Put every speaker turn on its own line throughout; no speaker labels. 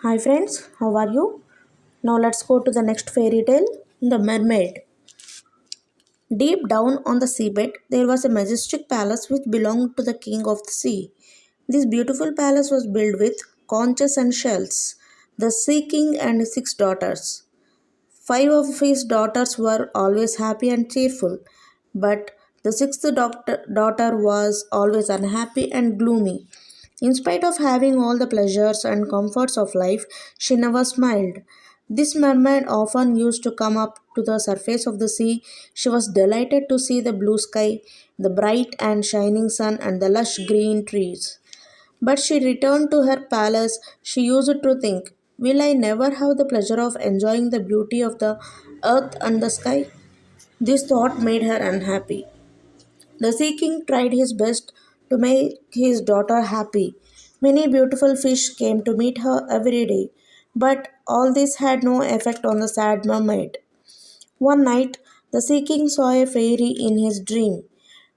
Hi friends, how are you? Now let's go to the next fairy tale, The Mermaid. Deep down on the seabed, there was a majestic palace which belonged to the king of the sea. This beautiful palace was built with conches and shells. The sea king and his 6 daughters. 5 of his daughters were always happy and cheerful, but the sixth daughter was always unhappy and gloomy. In spite of having all the pleasures and comforts of life, she never smiled. This mermaid often used to come up to the surface of the sea. She was delighted to see the blue sky, the bright and shining sun, and the lush green trees. But she returned to her palace. She used to think, will I never have the pleasure of enjoying the beauty of the earth and the sky? This thought made her unhappy. The Sea King tried his best to make his daughter happy. Many beautiful fish came to meet her every day, but all this had no effect on the sad mermaid. One night, the Sea King saw a fairy in his dream.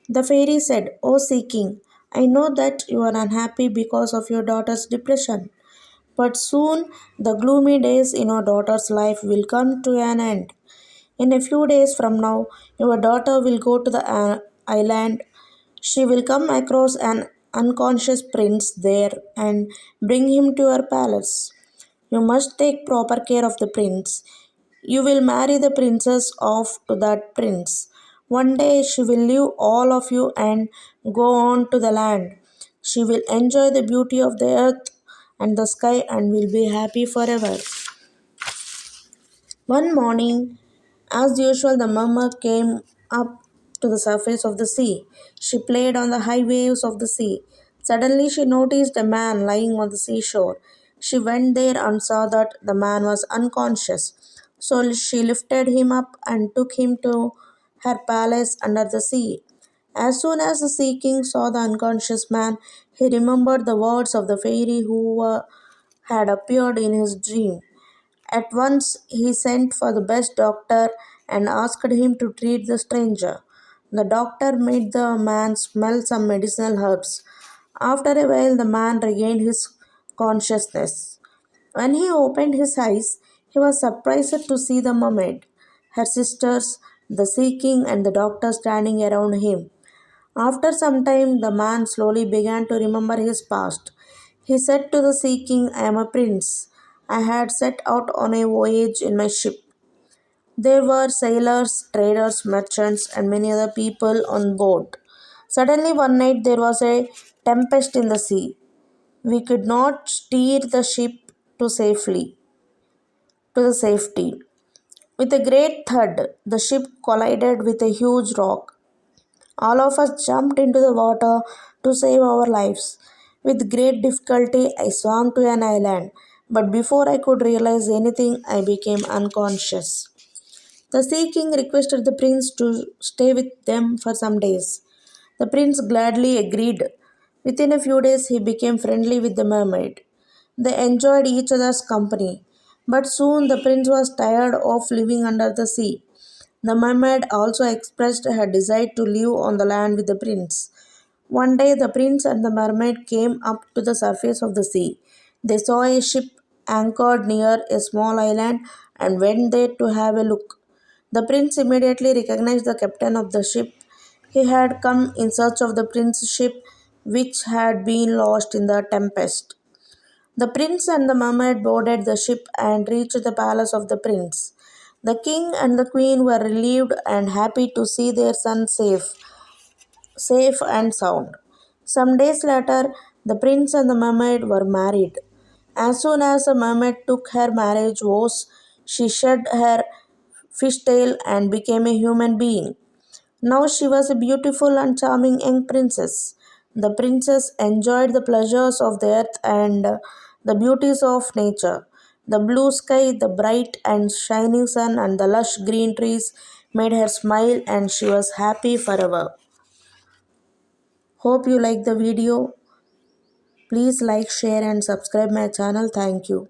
The fairy said, "O Sea King, I know that you are unhappy because of your daughter's depression, but soon the gloomy days in your daughter's life will come to an end. In a few days from now, your daughter will go to the island. She will come across an unconscious prince there and bring him to your palace. You must take proper care of the prince. You will marry the princess off to that prince. One day she will leave all of you and go on to the land. She will enjoy the beauty of the earth and the sky and will be happy forever." One morning, as usual, the mermaid came up to the surface of the sea. She played on the high waves of the sea. Suddenly, she noticed a man lying on the seashore. She went there and saw that the man was unconscious. So she lifted him up and took him to her palace under the sea. As soon as the Sea King saw the unconscious man, he remembered the words of the fairy who had appeared in his dream. At once he sent for the best doctor and asked him to treat the stranger. The doctor made the man smell some medicinal herbs. After a while, the man regained his consciousness. When he opened his eyes, he was surprised to see the mermaid, her sisters, the sea king, and the doctor standing around him. After some time, the man slowly began to remember his past. He said to the Sea King, "I am a prince. I had set out on a voyage in my ship. There were sailors, traders, merchants, and many other people on board. Suddenly, one night, there was a tempest in the sea. We could not steer the ship to safely to the safety. With a great thud, the ship collided with a huge rock. All of us jumped into the water to save our lives. With great difficulty, I swam to an island, but before I could realize anything, I became unconscious." The Sea King requested the prince to stay with them for some days. The prince gladly agreed. Within a few days, he became friendly with the mermaid. They enjoyed each other's company, but soon the prince was tired of living under the sea. The mermaid also expressed her desire to live on the land with the prince. One day, the prince and the mermaid came up to the surface of the sea. They saw a ship anchored near a small island and went there to have a look. The prince immediately recognized the captain of the ship. He had come in search of the prince's ship, which had been lost in the tempest. The prince and the mermaid boarded the ship and reached the palace of the prince. The king and the queen were relieved and happy to see their son safe and sound. Some days later, the prince and the mermaid were married. As soon as the mermaid took her marriage vows, she shed her fishtail and became a human being. Now she was a beautiful and charming young princess. The princess enjoyed the pleasures of the earth and the beauties of nature. The blue sky, the bright and shining sun, and the lush green trees made her smile, and she was happy forever. Hope you like the video. Please like, share, and subscribe my channel. Thank you.